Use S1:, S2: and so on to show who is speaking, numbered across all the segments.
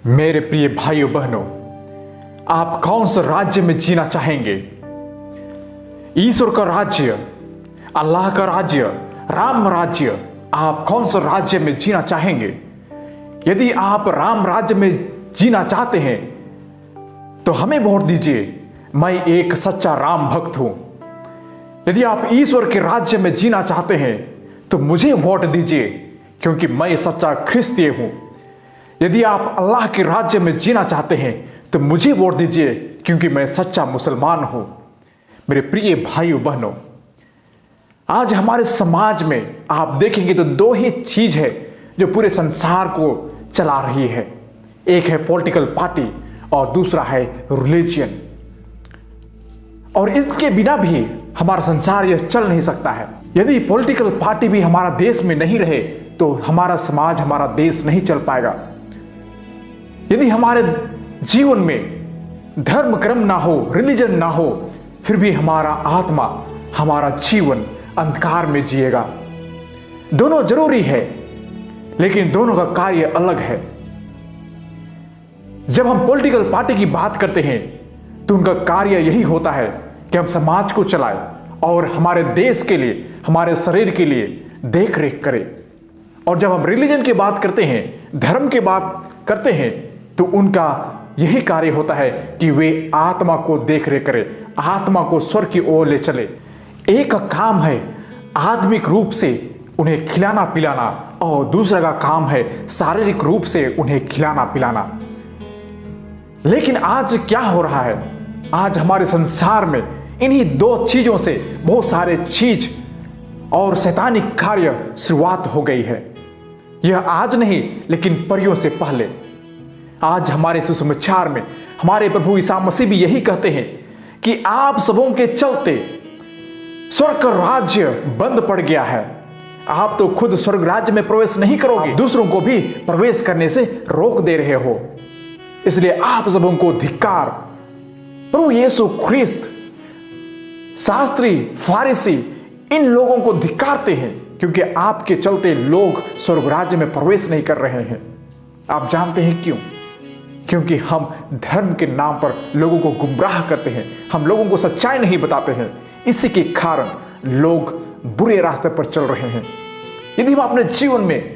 S1: मेरे प्रिय भाइयों बहनों, आप कौन से राज्य में जीना चाहेंगे? ईश्वर का राज्य, अल्लाह का राज्य, राम राज्य, आप कौन से राज्य में जीना चाहेंगे? यदि आप राम राज्य में जीना चाहते हैं तो हमें वोट दीजिए। मैं एक सच्चा राम भक्त हूं। यदि आप ईश्वर के राज्य में जीना चाहते हैं तो मुझे वोट दीजिए, क्योंकि मैं सच्चा ख्रिस्तीय हूं। यदि आप अल्लाह के राज्य में जीना चाहते हैं तो मुझे वोट दीजिए, क्योंकि मैं सच्चा मुसलमान हूं। मेरे प्रिय भाइयों बहनों, आज हमारे समाज में आप देखेंगे तो दो ही चीज है जो पूरे संसार को चला रही है। एक है पॉलिटिकल पार्टी और दूसरा है रिलीजियन। और इसके बिना भी हमारा संसार यह चल नहीं सकता है। यदि पॉलिटिकल पार्टी भी हमारा देश में नहीं रहे तो हमारा समाज, हमारा देश नहीं चल पाएगा। यदि हमारे जीवन में धर्म कर्म ना हो, रिलीजन ना हो, फिर भी हमारा आत्मा, हमारा जीवन अंधकार में जिएगा। दोनों जरूरी है, लेकिन दोनों का कार्य अलग है। जब हम पॉलिटिकल पार्टी की बात करते हैं तो उनका कार्य यही होता है कि हम समाज को चलाएं और हमारे देश के लिए, हमारे शरीर के लिए देख रेख करें। और जब हम रिलीजन की बात करते हैं, धर्म की बात करते हैं, तो उनका यही कार्य होता है कि वे आत्मा को देख रेख करें, आत्मा को स्वर्ग की ओर ले चले। एक का काम है आत्मिक रूप से उन्हें खिलाना पिलाना, और दूसरा का काम है शारीरिक रूप से उन्हें खिलाना पिलाना। लेकिन आज क्या हो रहा है? आज हमारे संसार में इन्हीं दो चीजों से बहुत सारे चीज और शैतानिक कार्य शुरुआत हो गई है। यह आज नहीं, लेकिन परियों से पहले। आज हमारे सुसमाचार में हमारे प्रभु ईसा मसीह भी यही कहते हैं कि आप सबों के चलते स्वर्ग का राज्य बंद पड़ गया है। आप तो खुद स्वर्ग राज्य में प्रवेश नहीं करोगे, दूसरों को भी प्रवेश करने से रोक दे रहे हो। इसलिए आप सबों को धिक्कार। प्रभु यीशु ख्रिस्त, शास्त्री, फारिसी, इन लोगों को धिक्कारते हैं, क्योंकि आपके चलते लोग स्वर्ग राज्य में प्रवेश नहीं कर रहे हैं। आप जानते हैं क्यों? क्योंकि हम धर्म के नाम पर लोगों को गुमराह करते हैं, हम लोगों को सच्चाई नहीं बताते हैं। इसी के कारण लोग बुरे रास्ते पर चल रहे हैं। यदि हम अपने जीवन में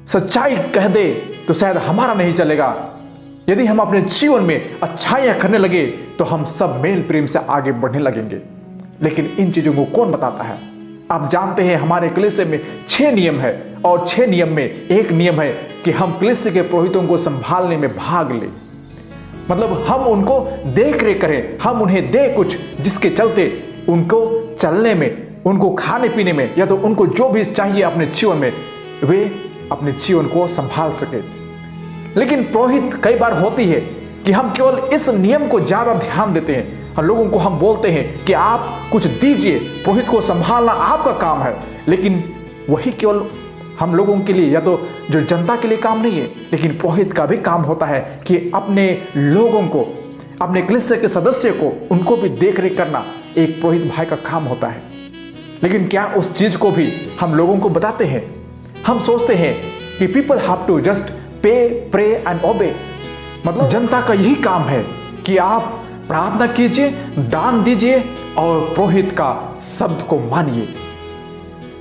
S1: सच्चाई कह दे तो शायद हमारा नहीं चलेगा। यदि हम अपने जीवन में अच्छाइयां करने लगे तो हम सब मेल प्रेम से आगे बढ़ने लगेंगे। लेकिन इन चीजों को कौन बताता है? आप जानते हैं हमारे कलीसिया में 6 नियम है, और 6 नियम में एक नियम है कि हम कलीसिया के पुरोहितों को संभालने में भाग ले। मतलब हम उनको देख रेख करें, हम उन्हें दे कुछ जिसके चलते उनको चलने में, उनको खाने पीने में, या तो उनको जो भी चाहिए अपने जीवन में, वे अपने जीवन को संभाल सके। लेकिन पुरोहित कई बार होती है कि हम केवल इस नियम को ज्यादा ध्यान देते हैं। लोगों को हम बोलते हैं कि आप कुछ दीजिए, पुरोहित को संभालना आपका काम है। लेकिन वही केवल हम लोगों के लिए, या तो जो जनता के लिए काम नहीं है, लेकिन पुरोहित का भी काम होता है कि अपने लोगों को, अपने कलीसिया के सदस्य को, उनको भी देख रेख करना एक पुरोहित भाई का काम होता है। लेकिन क्या उस चीज को भी हम लोगों को बताते हैं? हम सोचते हैं कि people have to just pay, pray and obey. मतलब जनता का यही काम है कि आप प्रार्थना कीजिए, दान दीजिए और पुरोहित का शब्द को मानिए।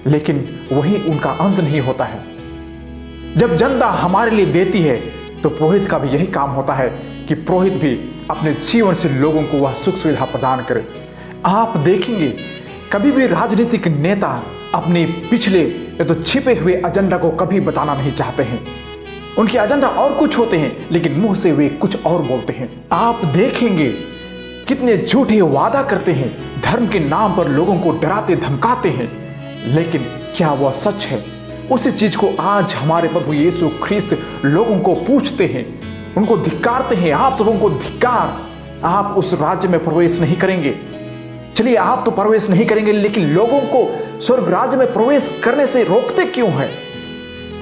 S1: लेकिन वही उनका अंत नहीं होता है। जब जनता हमारे लिए देती है तो पुरोहित का भी यही काम होता है कि पुरोहित भी अपने जीवन से लोगों को वह सुख सुविधा प्रदान करे। आप देखेंगे कभी भी राजनीतिक नेता अपने पिछले या तो छिपे हुए एजेंडा को कभी बताना नहीं चाहते हैं। उनके एजेंडा और कुछ होते हैं, लेकिन मुंह से वे कुछ और बोलते हैं। आप देखेंगे कितने झूठे वादा करते हैं, धर्म के नाम पर लोगों को डराते धमकाते हैं, लेकिन क्या वह सच है? उसी चीज को आज हमारे प्रभु यीशु ख्रिस्त लोगों को पूछते हैं, उनको धिक्कारते हैं। आप सबों को धिक्कार, आप उस राज्य में प्रवेश नहीं करेंगे। चलिए, आप तो प्रवेश नहीं करेंगे, लेकिन लोगों को स्वर्ग राज्य में प्रवेश करने से रोकते क्यों हैं?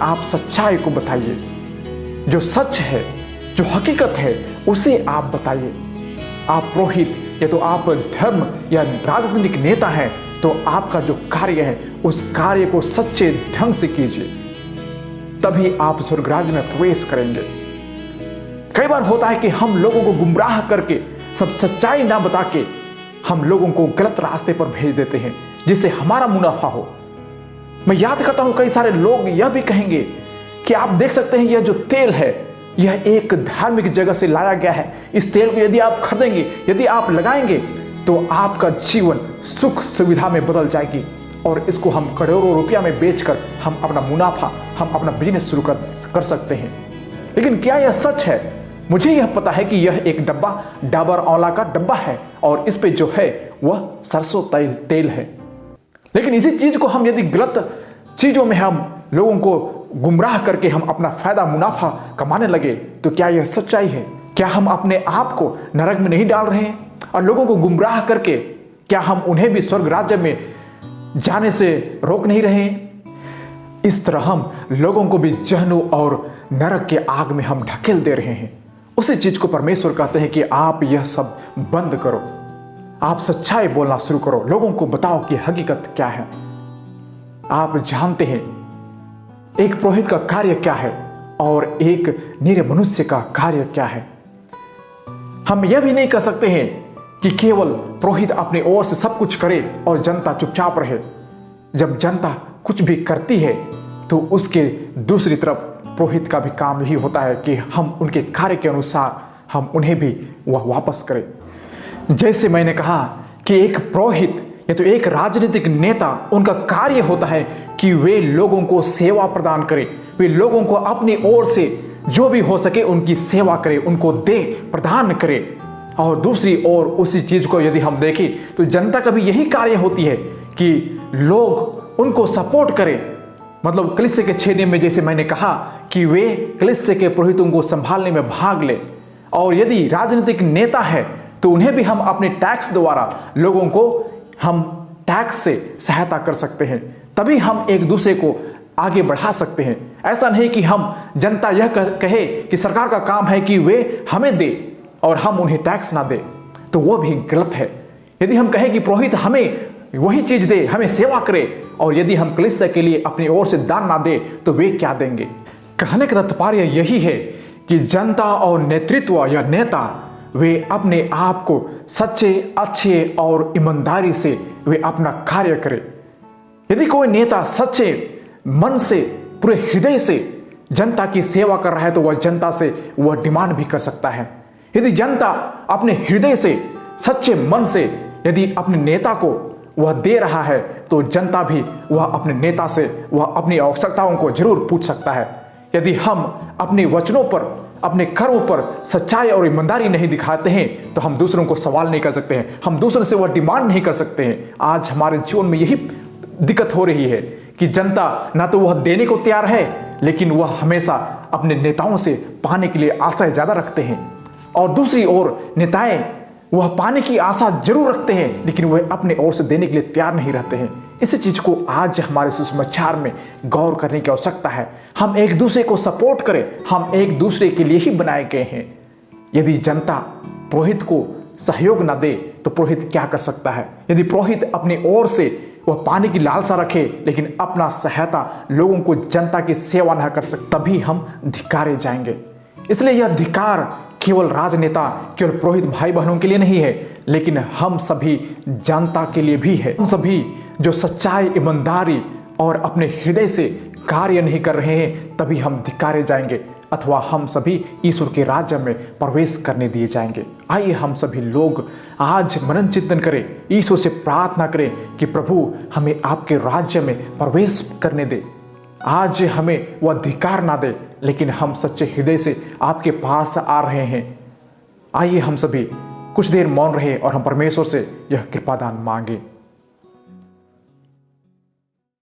S1: आप सच्चाई को बताइए, जो सच है, जो हकीकत है, उसे आप बताइए। आप पुरोहित या तो आप धर्म या राजनीतिक नेता हैं, तो आपका जो कार्य है उस कार्य को सच्चे ढंग से कीजिए, तभी आप स्वर्ग राज्य में प्रवेश करेंगे। कई बार होता है कि हम लोगों को गुमराह करके, सब सच्चाई ना बता के हम लोगों को गलत रास्ते पर भेज देते हैं जिससे हमारा मुनाफा हो। मैं याद करता हूं कई सारे लोग यह भी कहेंगे कि आप देख सकते हैं यह जो तेल है यह एक धार्मिक जगह से लाया गया है। इस तेल को यदि आप खरीदेंगे, यदि आप लगाएंगे तो आपका जीवन सुख सुविधा में बदल जाएगी और इसको हम करोड़ों रुपया में बेचकर हम अपना मुनाफा, हम अपना बिजनेस शुरू कर सकते हैं। लेकिन क्या यह सच है? मुझे यह पता है कि यह एक डब्बा डाबर आंवला का डब्बा है और इस पे जो है वह सरसों तेल है। लेकिन इसी चीज को हम यदि गलत चीजों में हम लोगों को गुमराह करके हम अपना फायदा मुनाफा कमाने लगे तो क्या यह सच्चाई है? क्या हम अपने आप को नरक में नहीं डाल रहे हैं? और लोगों को गुमराह करके क्या हम उन्हें भी स्वर्ग राज्य में जाने से रोक नहीं रहे हैं? इस तरह हम लोगों को भी जहन्नुम और नरक के आग में हम ढकेल दे रहे हैं। उसी चीज को परमेश्वर कहते हैं कि आप यह सब बंद करो, आप सच्चाई बोलना शुरू करो, लोगों को बताओ कि हकीकत क्या है। आप जानते हैं एक पुरोहित का कार्य क्या है और एक निरीह मनुष्य का कार्य क्या है। हम यह भी नहीं कह सकते हैं कि केवल पुरोहित अपनी ओर से सब कुछ करे और जनता चुपचाप रहे। जब जनता कुछ भी करती है तो उसके दूसरी तरफ पुरोहित का भी काम यही होता है कि हम उनके कार्य के अनुसार हम उन्हें भी वह वापस करें। जैसे मैंने कहा कि एक पुरोहित या तो एक राजनीतिक नेता, उनका कार्य होता है कि वे लोगों को सेवा प्रदान करें, वे लोगों को अपनी ओर से जो भी हो सके उनकी सेवा करें, उनको दे प्रदान करें। और दूसरी ओर उसी चीज को यदि हम देखें तो जनता का भी यही कार्य होती है कि लोग उनको सपोर्ट करें। मतलब कलीसिया के छेने में जैसे मैंने कहा कि वे कलीसिया के पुरोहितों को संभालने में भाग ले, और यदि राजनीतिक नेता है तो उन्हें भी हम अपने टैक्स द्वारा लोगों को हम टैक्स से सहायता कर सकते हैं, तभी हम एक दूसरे को आगे बढ़ा सकते हैं। ऐसा नहीं कि हम जनता यह कहे कि सरकार का काम है कि वे हमें दे और हम उन्हें टैक्स ना दे, तो वो भी गलत है। यदि हम कहें कि पुरोहित हमें वही चीज दे, हमें सेवा करे, और यदि हम कलीसिया के लिए अपनी ओर से दान ना दे तो वे क्या देंगे? कहने का तात्पर्य यही है कि जनता और नेतृत्व या नेता वे अपने आप को सच्चे, अच्छे और ईमानदारी से वे अपना कार्य करें। यदि कोई नेता सच्चे मन से, पूरे हृदय से जनता की सेवा कर रहा है तो वह जनता से वह डिमांड भी कर सकता है। यदि जनता अपने हृदय से, सच्चे मन से यदि अपने नेता को वह दे रहा है तो जनता भी वह अपने नेता से वह अपनी आवश्यकताओं को जरूर पूछ सकता है। यदि हम अपने वचनों पर, अपने कर्मों पर सच्चाई और ईमानदारी नहीं दिखाते हैं तो हम दूसरों को सवाल नहीं कर सकते हैं, हम दूसरों से वह डिमांड नहीं कर सकते हैं। आज हमारे जीवन में यही दिक्कत हो रही है कि जनता ना तो वह देने को तैयार है, लेकिन वह हमेशा अपने नेताओं से पाने के लिए आशा ज्यादा रखते हैं, और दूसरी ओर नेताएं वह पाने की आशा जरूर रखते हैं लेकिन वह अपने ओर से देने के लिए तैयार नहीं रहते हैं। इसी चीज को आज हमारे सुसमाचार में गौर करने की आवश्यकता है। हम एक दूसरे को सपोर्ट करें, हम एक दूसरे के लिए ही बनाए गए हैं। यदि जनता पुरोहित को सहयोग न दे तो पुरोहित क्या कर सकता है? यदि पुरोहित अपनी ओर से वह पाने की लालसा रखे लेकिन अपना सहायता लोगों को, जनता की सेवा न कर सके, तभी हम धिक्कारे जाएंगे। इसलिए यह धिक्कार केवल राजनेता, केवल पुरोहित भाई बहनों के लिए नहीं है, लेकिन हम सभी जनता के लिए भी है। हम सभी जो सच्चाई, ईमानदारी और अपने हृदय से कार्य नहीं कर रहे हैं तभी हम धिक्कारे जाएंगे, अथवा हम सभी ईश्वर के राज्य में प्रवेश करने दिए जाएंगे। आइए हम सभी लोग आज मनन चिंतन करें, ईश्वर से प्रार्थना करें कि प्रभु हमें आपके राज्य में प्रवेश करने दे। आज हमें वह धिक्कार ना दे, लेकिन हम सच्चे हृदय से आपके पास आ रहे हैं। आइए हम सभी कुछ देर मौन रहे और हम परमेश्वर से यह कृपादान मांगे।